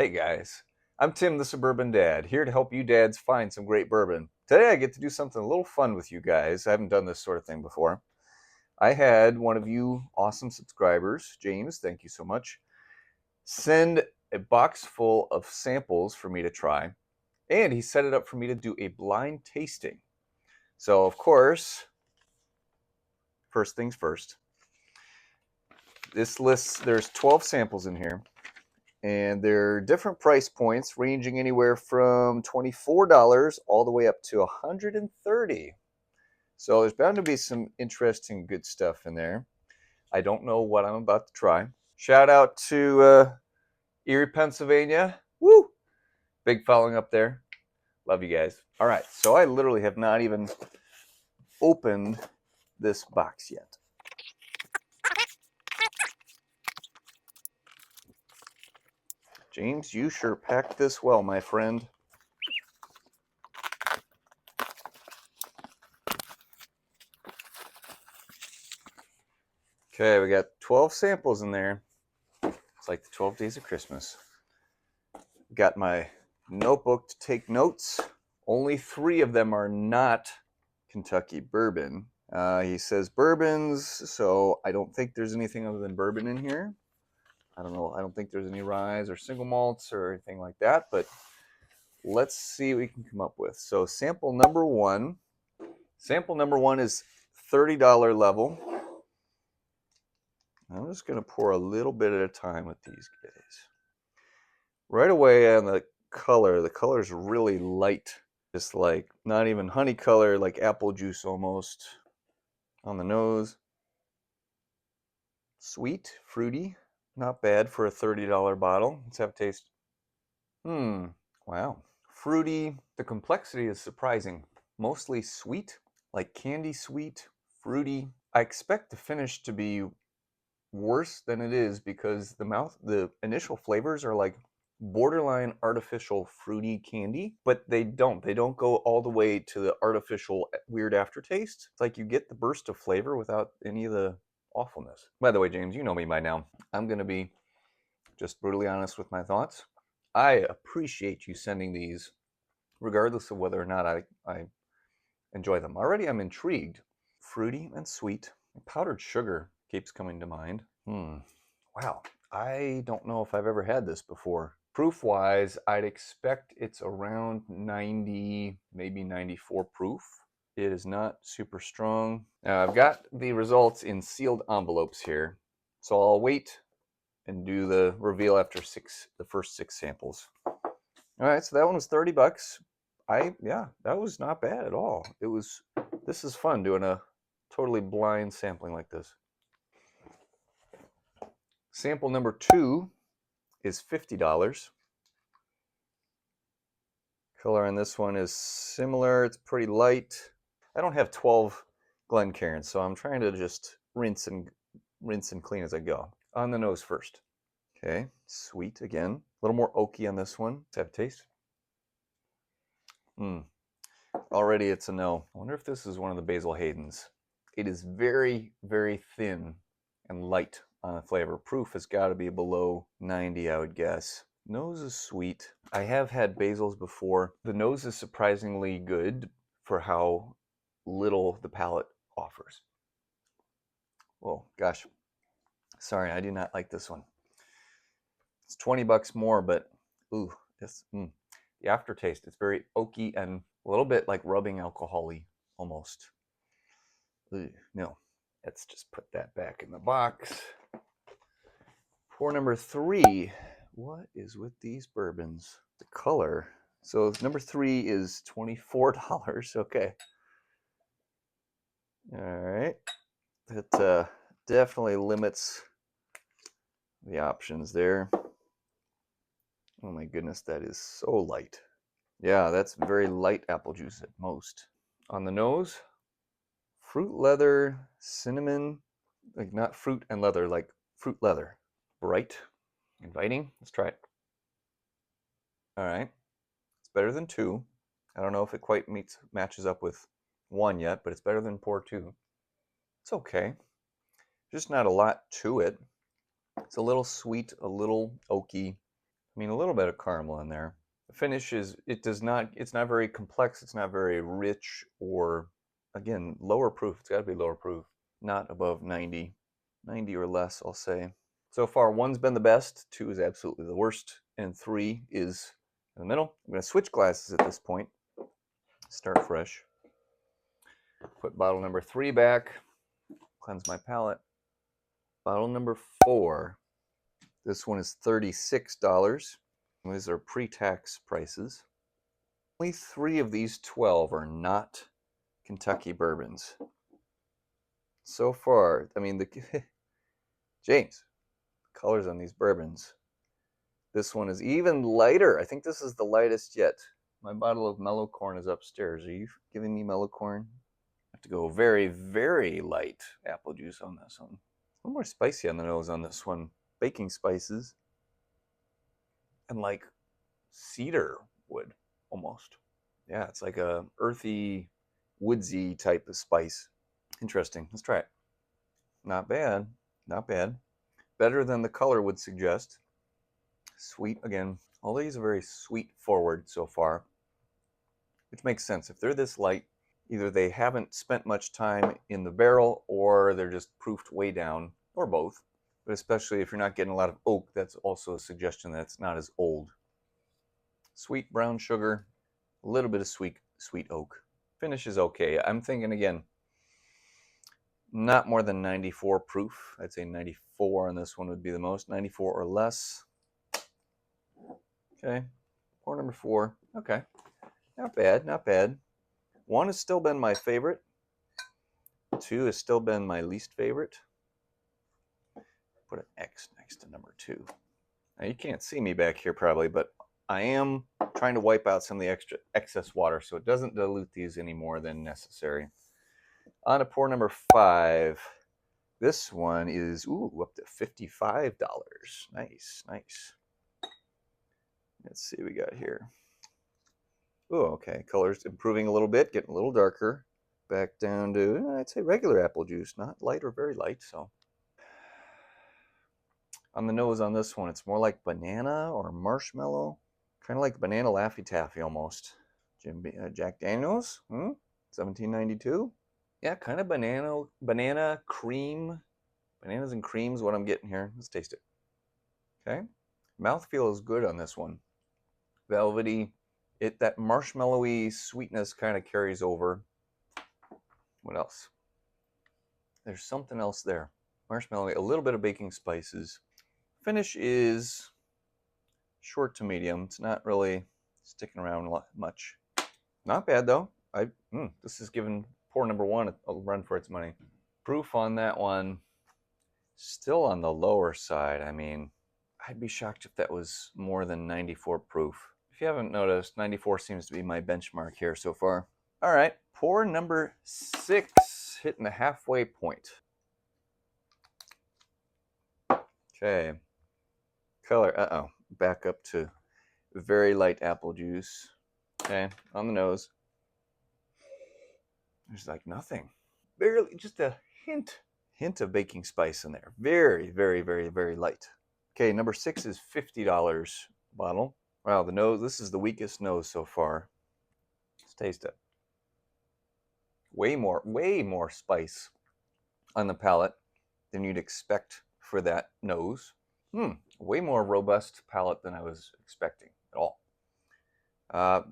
Hey guys, I'm Tim the Suburban Dad, here to help you dads find some great bourbon. Today I get to do something a little fun with you guys. I haven't done this sort of thing before. I had one of you awesome subscribers, James, thank you so much, send a box full of samples for me to try, and he set it up for me to do a blind tasting. So, of course, first things first, this list, there's 12 samples in here. And they're different price points ranging anywhere from $24 all the way up to $130. So there's bound to be some interesting good stuff in there. I don't know what I'm about to try. Shout out to Erie, Pennsylvania. Woo! Big following up there. Love you guys. All right, so I literally have not even opened this box yet. James, you sure packed this well, my friend. Okay, we got 12 samples in there. It's like the 12 days of Christmas. Got my notebook to take notes. Only 3 of them are not Kentucky bourbon. He says bourbons, so I don't think there's anything other than bourbon in here. I don't know. I don't think there's any rye or single malts or anything like that, but let's see what we can come up with. So sample number 1. Sample number 1 is $30 level. I'm just going to pour a little bit at a time with these guys. Right away on the color is really light. Just like not even honey color, like apple juice almost. On the nose. Sweet, fruity, not bad for a $30 bottle. Let's have a taste. Wow. Fruity. The complexity is surprising. Mostly sweet, like candy sweet, fruity. I expect the finish to be worse than it is because the initial flavors are like borderline artificial fruity candy, but they don't go all the way to the artificial weird aftertaste. It's like you get the burst of flavor without any of the awfulness. By the way, James, you know me by now. I'm going to be just brutally honest with my thoughts. I appreciate you sending these regardless of whether or not I enjoy them. Already I'm intrigued. Fruity and sweet. Powdered sugar keeps coming to mind. Wow. I don't know if I've ever had this before. Proof-wise, I'd expect it's around 90, maybe 94 proof. It is not super strong. Now, I've got the results in sealed envelopes here, so I'll wait and do the reveal after the first 6 samples. All right, so that one was $30. Yeah, that was not bad at all. This is fun doing a totally blind sampling like this. Sample number 2 is $50. Color on this one is similar. It's pretty light. I don't have 12 Glencairns, so I'm trying to just rinse and clean as I go. On the nose first. Okay, sweet again. A little more oaky on this one. Let's have a taste. Already it's a no. I wonder if this is one of the Basil Haydens. It is very, very thin and light on the flavor. Proof has got to be below 90, I would guess. Nose is sweet. I have had Basils before. The nose is surprisingly good for how little the palate offers. Oh, gosh. Sorry, I do not like this one. It's $20 more, but ooh, the aftertaste, it's very oaky and a little bit like rubbing alcohol-y almost. No, let's just put that back in the box. Pour number 3. What is with these bourbons? The color. So number 3 is $24. Okay. All right. That definitely limits the options there. Oh my goodness, that is so light. Yeah, that's very light apple juice at most. On the nose, fruit leather, cinnamon, like not fruit and leather, like fruit leather. Bright, inviting. Let's try it. All right. It's better than 2. I don't know if it quite matches up with 1 yet, but it's better than pour 2. It's okay. Just not a lot to it. It's a little sweet, a little oaky. I mean, a little bit of caramel in there. The finish is, it's not very complex. It's not very rich or, again, lower proof. It's got to be lower proof. Not above 90. 90 or less, I'll say. So far, 1's been the best, 2 is absolutely the worst, and 3 is in the middle. I'm going to switch glasses at this point. Start fresh. Put bottle number 3 back. Cleanse my palate. Bottle number 4. This one is $36. These are pre-tax prices. Only 3 of these 12 are not Kentucky bourbons. So far, I mean, James, the colors on these bourbons. This one is even lighter. I think this is the lightest yet. My bottle of mellow corn is upstairs. Are you giving me mellow corn? I have to go very, very light apple juice on this one. A little more spicy on the nose on this one. Baking spices. And like cedar wood, almost. Yeah, it's like a earthy, woodsy type of spice. Interesting. Let's try it. Not bad. Not bad. Better than the color would suggest. Sweet again. All these are very sweet forward so far, which makes sense. If they're this light, either they haven't spent much time in the barrel or they're just proofed way down, or both. But especially if you're not getting a lot of oak, that's also a suggestion that it's not as old. Sweet brown sugar, a little bit of sweet oak. Finish is okay. I'm thinking again, not more than 94 proof. I'd say 94 on this one would be the most. 94 or less. Okay, pour number 4. Okay, not bad, not bad. 1 has still been my favorite. 2 has still been my least favorite. Put an X next to number 2. Now you can't see me back here probably, but I am trying to wipe out some of the excess water so it doesn't dilute these any more than necessary. On to pour number 5. This one is up to $55. Nice, nice. Let's see what we got here. Oh, okay. Color's improving a little bit, getting a little darker. Back down to, I'd say, regular apple juice, not light or very light. So, on the nose on this one, it's more like banana or marshmallow, kind of like banana Laffy Taffy almost. Jack Daniels, 1792. Yeah, kind of banana cream. Bananas and cream is what I'm getting here. Let's taste it. Okay, mouthfeel is good on this one. Velvety. That marshmallowy sweetness kind of carries over. What else? There's something else there. Marshmallowy, a little bit of baking spices. Finish is short to medium. It's not really sticking around much. Not bad though. This is giving pour number 1 a run for its money. Proof on that one, still on the lower side. I mean, I'd be shocked if that was more than 94 proof. If you haven't noticed, 94 seems to be my benchmark here so far. All right, pour number 6, hitting the halfway point. Okay, color, back up to very light apple juice. Okay, on the nose. There's like nothing. Barely, just a hint of baking spice in there. Very, very, very, very light. Okay, number 6 is $50 bottle. Wow, the nose, this is the weakest nose so far. Let's taste it. Way more spice on the palate than you'd expect for that nose. Way more robust palate than I was expecting at all.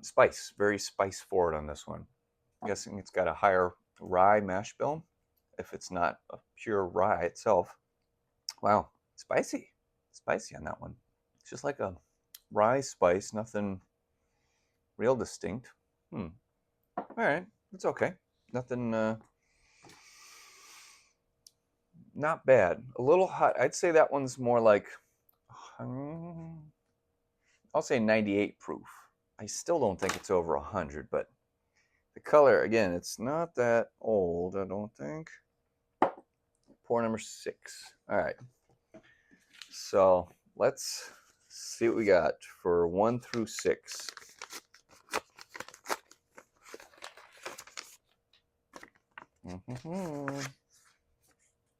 Spice, very spice forward on this one. I'm guessing it's got a higher rye mash bill, if it's not a pure rye itself. Wow, spicy on that one. It's just like a rye spice, nothing real distinct. All right, it's okay. Nothing, not bad. A little hot. I'd say that one's more like, I'll say 98 proof. I still don't think it's over 100, but the color, again, it's not that old, I don't think. Pour number 6. All right. So let's see what we got for 1 through 6.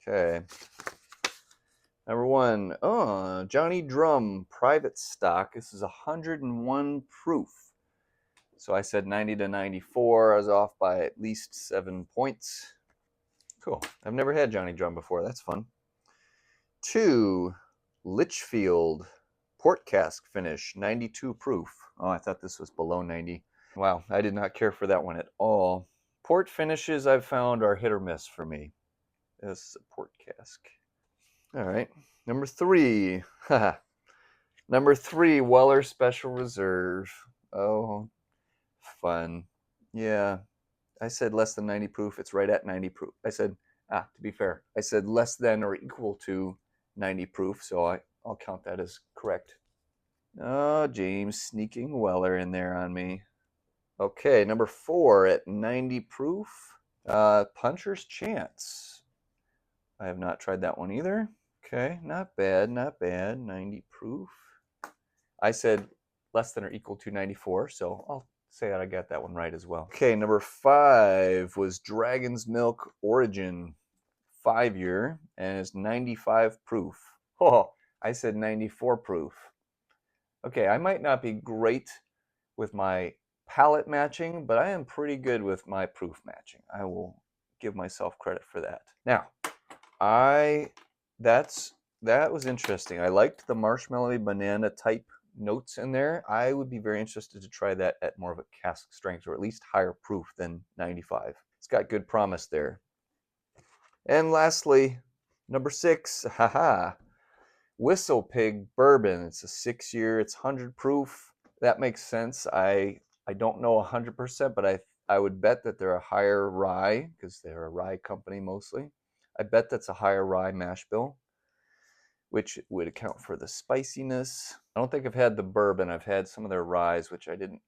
Okay. Number 1, Johnny Drum Private Stock. This is 101 proof. So I said 90 to 94. I was off by at least 7 points. Cool. I've never had Johnny Drum before. That's fun. 2, Litchfield Port Cask Finish, 92 proof. Oh, I thought this was below 90. Wow, I did not care for that one at all. Port finishes I've found are hit or miss for me. This is a port cask. All right. Number 3. Number 3, Weller Special Reserve. Oh, fun. Yeah, I said less than 90 proof. It's right at 90 proof. I said, to be fair, I said less than or equal to 90 proof, so I'll count that as correct. Oh, James sneaking Weller in there on me. Okay, number 4 at 90 proof. Puncher's Chance. I have not tried that one either. Okay, not bad, not bad. 90 proof. I said less than or equal to 94, so I'll say that I got that one right as well. Okay, number 5 was Dragon's Milk Origin 5-year, and it's 95 proof. Oh, I said 94 proof. Okay, I might not be great with my palate matching, but I am pretty good with my proof matching. I will give myself credit for that. Now, that was interesting. I liked the marshmallowy banana type notes in there. I would be very interested to try that at more of a cask strength, or at least higher proof than 95. It's got good promise there. And lastly, number 6, Whistle Pig Bourbon. It's a 6-year, it's 100 proof. That makes sense. I don't know 100%, but I would bet that they're a higher rye, because they're a rye company mostly. I bet that's a higher rye mash bill, which would account for the spiciness. I don't think I've had the bourbon. I've had some of their ryes, which I didn't.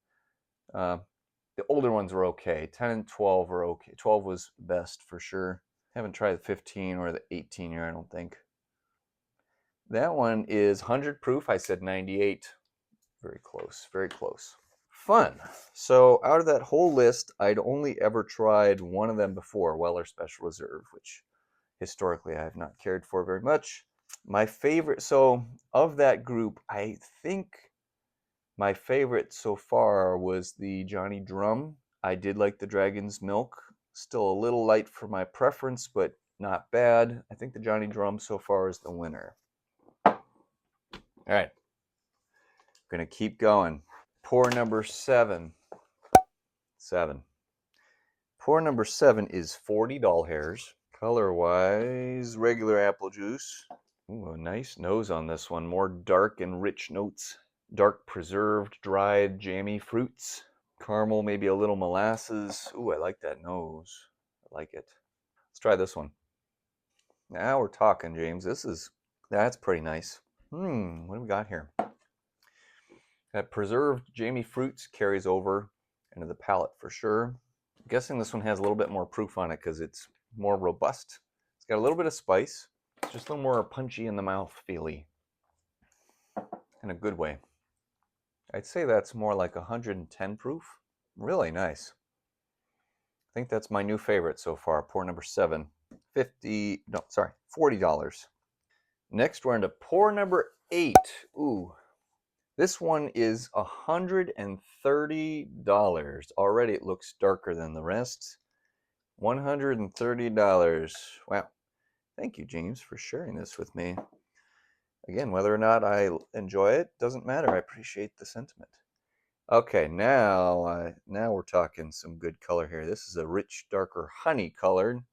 The older ones were okay. 10 and 12 were okay. 12 was best for sure. Haven't tried the 15 or the 18-year, I don't think. That one is 100 proof. I said 98. Very close, very close. Fun. So out of that whole list, I'd only ever tried one of them before, Weller Special Reserve, which historically I have not cared for very much. My favorite, so of that group, I think my favorite so far was the Johnny Drum. I did like the Dragon's Milk. Still a little light for my preference, but not bad. I think the Johnny Drum so far is the winner. All right. I'm going to keep going. Pour number 7. Pour number 7 is 40 doll hairs. Color-wise, regular apple juice. Ooh, a nice nose on this one. More dark and rich notes. Dark preserved, dried, jammy fruits. Caramel, maybe a little molasses. Ooh, I like that nose. I like it. Let's try this one. Now we're talking, James. That's pretty nice. What do we got here? That preserved jammy fruits carries over into the palate for sure. I'm guessing this one has a little bit more proof on it because it's more robust. It's got a little bit of spice. It's just a little more punchy in the mouth feely. In a good way. I'd say that's more like 110 proof. Really nice. I think that's my new favorite so far. Pour number 7. $40. Next we're into pour number 8. Ooh. This one is $130. Already it looks darker than the rest. $130. Wow. Thank you, James, for sharing this with me. Again, whether or not I enjoy it doesn't matter. I appreciate the sentiment. Okay, now we're talking some good color here. This is a rich, darker honey colored.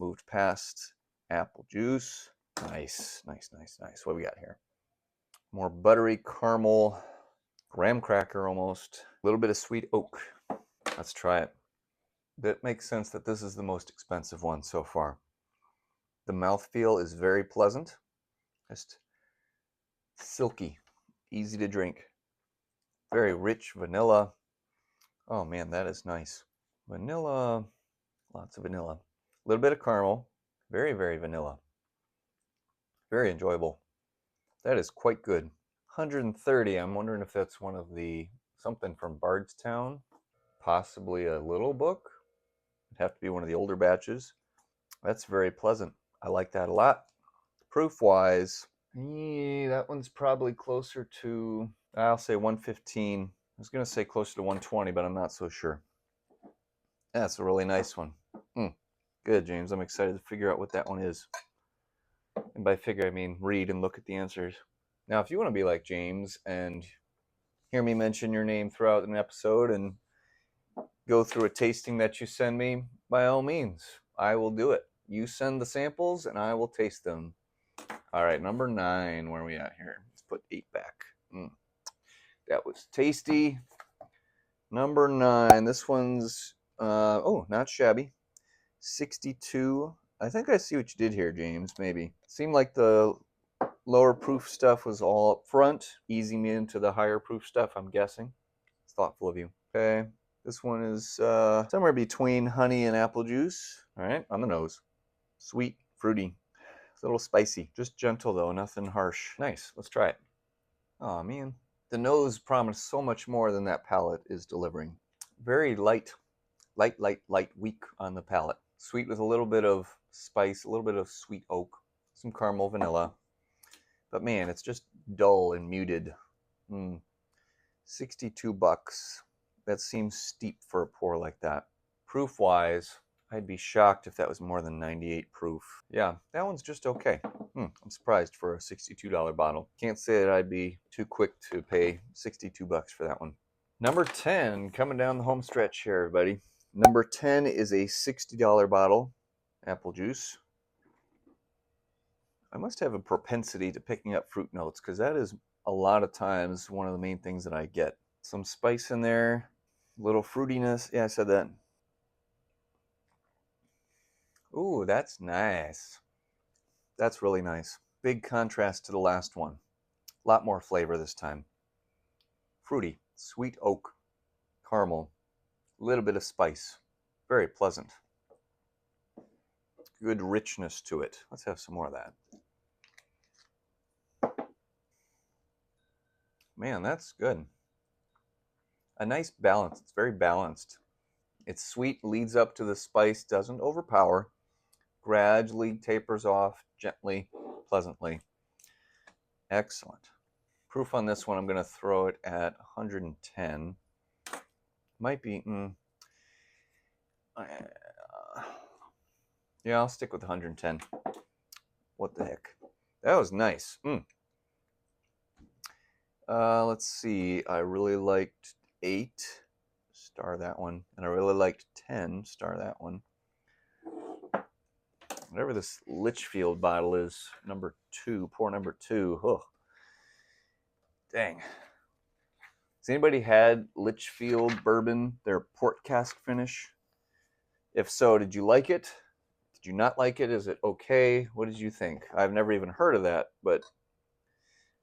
Moved past apple juice. Nice. What do we got here? More buttery caramel, graham cracker almost. A little bit of sweet oak. Let's try it. That makes sense that this is the most expensive one so far. The mouthfeel is very pleasant. Just silky, easy to drink. Very rich vanilla. Oh man, that is nice. Vanilla, lots of vanilla. A little bit of caramel. Very, very vanilla. Very enjoyable. That is quite good. 130. I'm wondering if that's one of the something from Bardstown. Possibly a little book. It'd have to be one of the older batches. That's very pleasant. I like that a lot. Proof-wise, that one's probably closer to, I'll say 115. I was going to say closer to 120, but I'm not so sure. That's a really nice one. Good, James. I'm excited to figure out what that one is. And by figure, I mean read and look at the answers. Now, if you want to be like James and hear me mention your name throughout an episode and go through a tasting that you send me, by all means, I will do it. You send the samples and I will taste them. All right, number 9. Where are we at here? Let's put 8 back. That was tasty. Number 9. This one's, not shabby. 62. I think I see what you did here, James, maybe. Seemed like the lower proof stuff was all up front, easing me into the higher proof stuff, I'm guessing. It's thoughtful of you. Okay, this one is somewhere between honey and apple juice. All right, on the nose. Sweet, fruity, a little spicy. Just gentle though, nothing harsh. Nice, let's try it. Oh man, the nose promised so much more than that palate is delivering. Very light, weak on the palate. Sweet with a little bit of spice, a little bit of sweet oak, some caramel, vanilla. But man, it's just dull and muted. $62. That seems steep for a pour like that. Proof-wise, I'd be shocked if that was more than 98 proof. Yeah, that one's just okay. I'm surprised for a $62 bottle. Can't say that I'd be too quick to pay $62 for that one. Number 10, coming down the home stretch here, everybody. Number 10 is a $60 bottle. Apple juice. I must have a propensity to picking up fruit notes because that is a lot of times one of the main things that I get. Some spice in there, a little fruitiness. Yeah, I said that. Ooh, that's nice. That's really nice. Big contrast to the last one. A lot more flavor this time. Fruity, sweet oak, caramel, a little bit of spice. Very pleasant. Good richness to it. Let's have some more of that. Man, that's good. A nice balance. It's very balanced. It's sweet, leads up to the spice, doesn't overpower, gradually tapers off gently, pleasantly. Excellent. Proof on this one, I'm going to throw it at 110. Might be, yeah, I'll stick with 110. What the heck? That was nice. Let's see. I really liked 8. Star that one. And I really liked 10. Star that one. Whatever this Litchfield bottle is, number 2, pour number 2. Oh, dang. Has anybody had Litchfield bourbon, their port cask finish? If so, did you like it? Did you not like it? Is it okay? What did you think? I've never even heard of that, but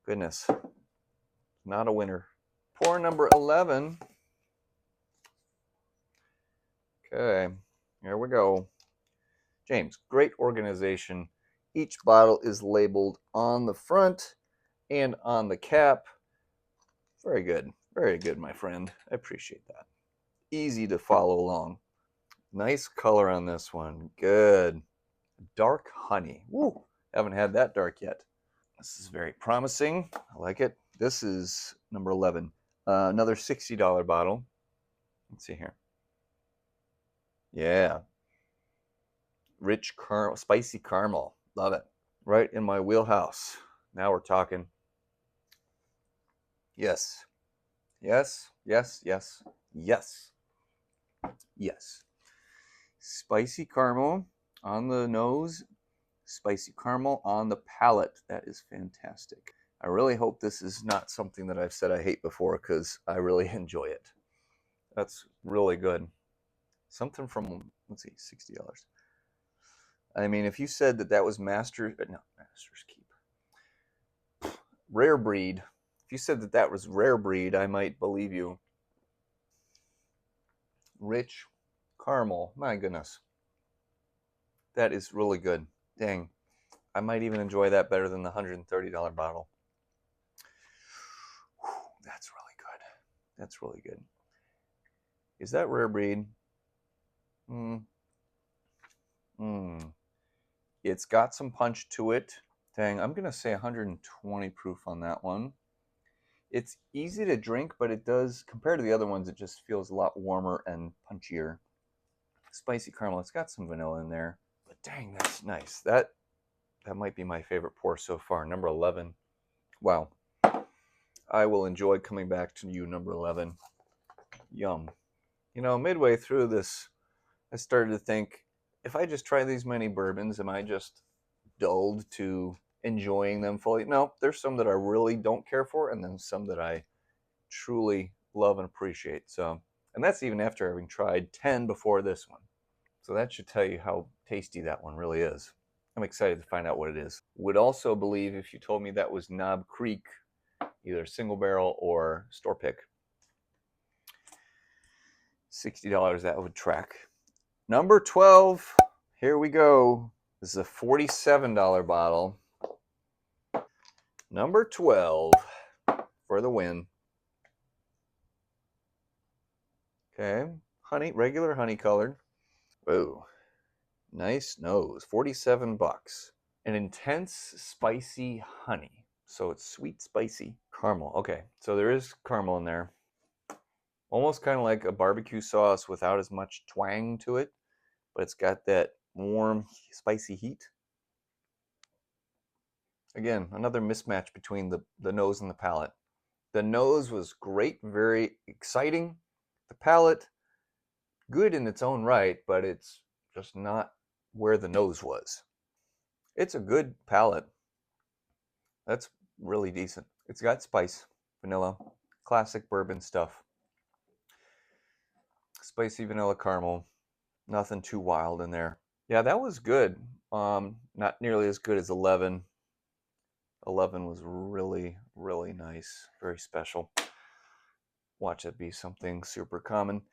goodness, not a winner. Pour number 11. Okay, here we go. James, great organization. Each bottle is labeled on the front and on the cap. Very good. Very good, my friend. I appreciate that. Easy to follow along. Nice color on this one. Good. Dark honey. Woo! Haven't had that dark yet. This is very promising. I like it. This is number 11. Another $60 bottle. Let's see here. Yeah. Rich spicy caramel. Love it. Right in my wheelhouse. Now we're talking. Yes. Yes. Yes. Yes. Yes. Yes. Spicy caramel on the nose. Spicy caramel on the palate. That is fantastic. I really hope this is not something that I've said I hate before because I really enjoy it. That's really good. Something from, let's see, $60. I mean, if you said that was Master's Keep. Rare breed. If you said that was rare breed, I might believe you. Rich caramel. My goodness. That is really good. Dang. I might even enjoy that better than the $130 bottle. Whew, that's really good. That's really good. Is that rare breed? It's got some punch to it. Dang, I'm going to say 120 proof on that one. It's easy to drink, but it does, compared to the other ones, it just feels a lot warmer and punchier. Spicy caramel, it's got some vanilla in there. But dang, that's nice. That might be my favorite pour so far, number 11. Wow. I will enjoy coming back to you, number 11. Yum. You know, midway through this, I started to think, if I just try these many bourbons, am I just dulled to enjoying them fully? No, there's some that I really don't care for, and then some that I truly love and appreciate. So, and that's even after having tried 10 before this one. So that should tell you how tasty that one really is. I'm excited to find out what it is. Would also believe if you told me that was Knob Creek, either single barrel or store pick. $60, that would track. Number 12, here we go. This is a $47 bottle. Number 12 for the win. Okay, honey, regular honey colored. Whoa, nice nose. 47 bucks. An intense spicy honey. So it's sweet, spicy. Caramel. Okay, so there is caramel in there. Almost kind of like a barbecue sauce without as much twang to it, but it's got that warm, spicy heat. Again, another mismatch between the nose and the palate. The nose was great, very exciting. The palate, good in its own right, but it's just not where the nose was. It's a good palate. That's really decent. It's got spice, vanilla, classic bourbon stuff. Spicy vanilla caramel, nothing too wild in there. Yeah, that was good. Not nearly as good as 11. 11 was really, really nice, very special. Watch it be something super common.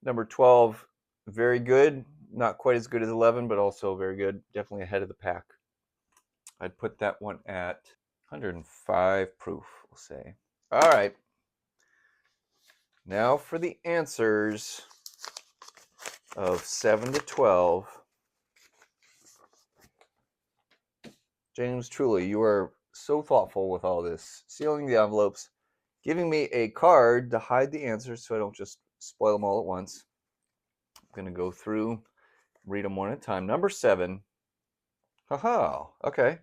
Number 12, very good. Not quite as good as 11, but also very good. Definitely ahead of the pack. I'd put that one at 105 proof, we'll say. All right. Now for the answers of 7 to 12. James, truly, you are so thoughtful with all this. Sealing the envelopes, giving me a card to hide the answers so I don't just spoil them all at once. I'm going to go through, read them one at a time. Number 7. Haha, okay.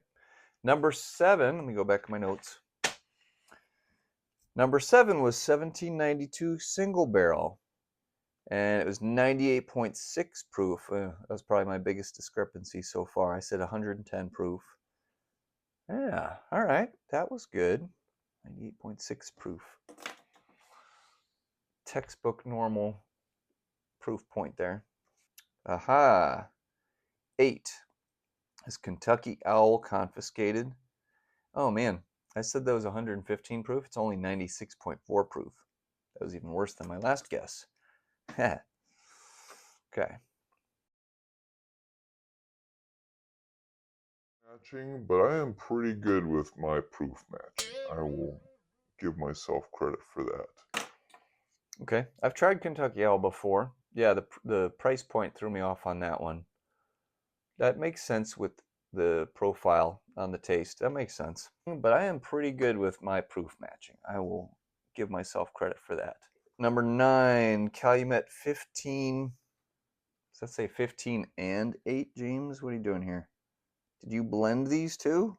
Number 7, let me go back to my notes. Number 7 was 1792 single barrel, and it was 98.6 proof. That was probably my biggest discrepancy so far. I said 110 proof. Yeah, all right, that was good. 98.6 proof. Textbook normal proof point there. Aha. 8. Is Kentucky Owl confiscated? Oh man, I said that was 115 proof. It's only 96.4 proof. That was even worse than my last guess. Okay. Matching, but I am pretty good with my proof matching. I will give myself credit for that. Okay, I've tried Kentucky Owl before. Yeah, the price point threw me off on that one. That makes sense with the profile on the taste. That makes sense. But I am pretty good with my proof matching. I will give myself credit for that. Number 9, Calumet 15. Does that say 15 and 8, James? What are you doing here? Did you blend these two?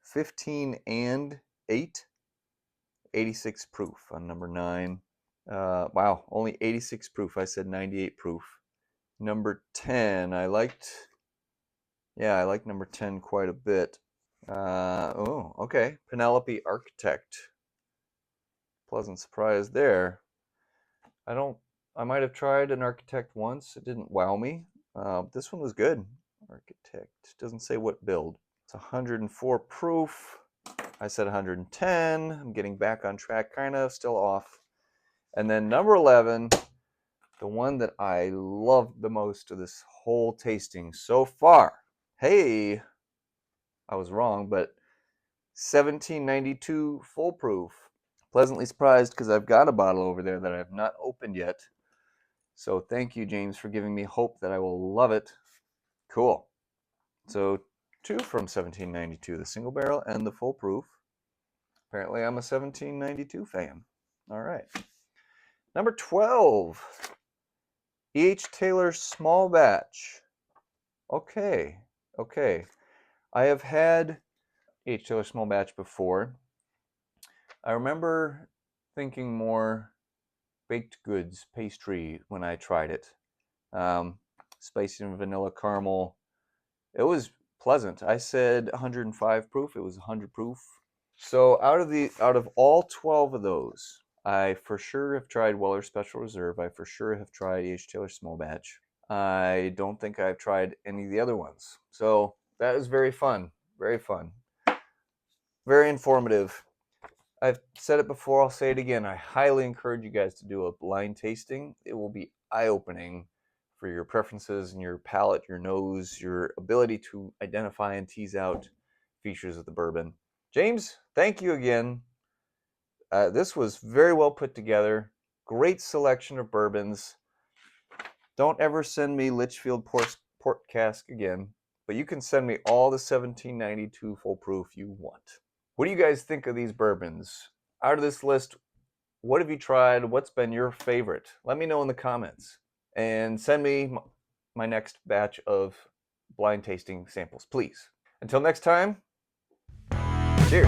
15 and 8? 86 proof on number 9. Wow, only 86 proof. I said 98 proof. Number 10, I liked number 10 quite a bit. Oh, okay. Penelope Architect. Pleasant surprise there. I might have tried an Architect once. It didn't wow me. This one was good. Architect. Doesn't say what build. It's 104 proof. I said 110. I'm getting back on track, kind of, still off. And then number 11, the one that I loved the most of this whole tasting so far. Hey, I was wrong, but 1792 full proof. Pleasantly surprised because I've got a bottle over there that I have not opened yet. So thank you, James, for giving me hope that I will love it. Cool. So two from 1792, the single barrel and the full proof. Apparently I'm a 1792 fan. All right. Number 12, E.H. Taylor Small Batch. Okay, okay. I have had E.H. Taylor Small Batch before. I remember thinking more baked goods, pastry when I tried it. Spicy and vanilla caramel. It was pleasant. I said 105 proof. It was 100 proof. So out of all 12 of those, I for sure have tried Weller Special Reserve. I for sure have tried H. Taylor Small Batch. I don't think I've tried any of the other ones. So that is very fun. Very fun. Very informative. I've said it before, I'll say it again. I highly encourage you guys to do a blind tasting. It will be eye-opening for your preferences and your palate, your nose, your ability to identify and tease out features of the bourbon. James, thank you again. This was very well put together. Great selection of bourbons. Don't ever send me Litchfield Port Cask again, but you can send me all the 1792 full proof you want. What do you guys think of these bourbons? Out of this list, what have you tried? What's been your favorite? Let me know in the comments. And send me my next batch of blind tasting samples, please. Until next time, cheers.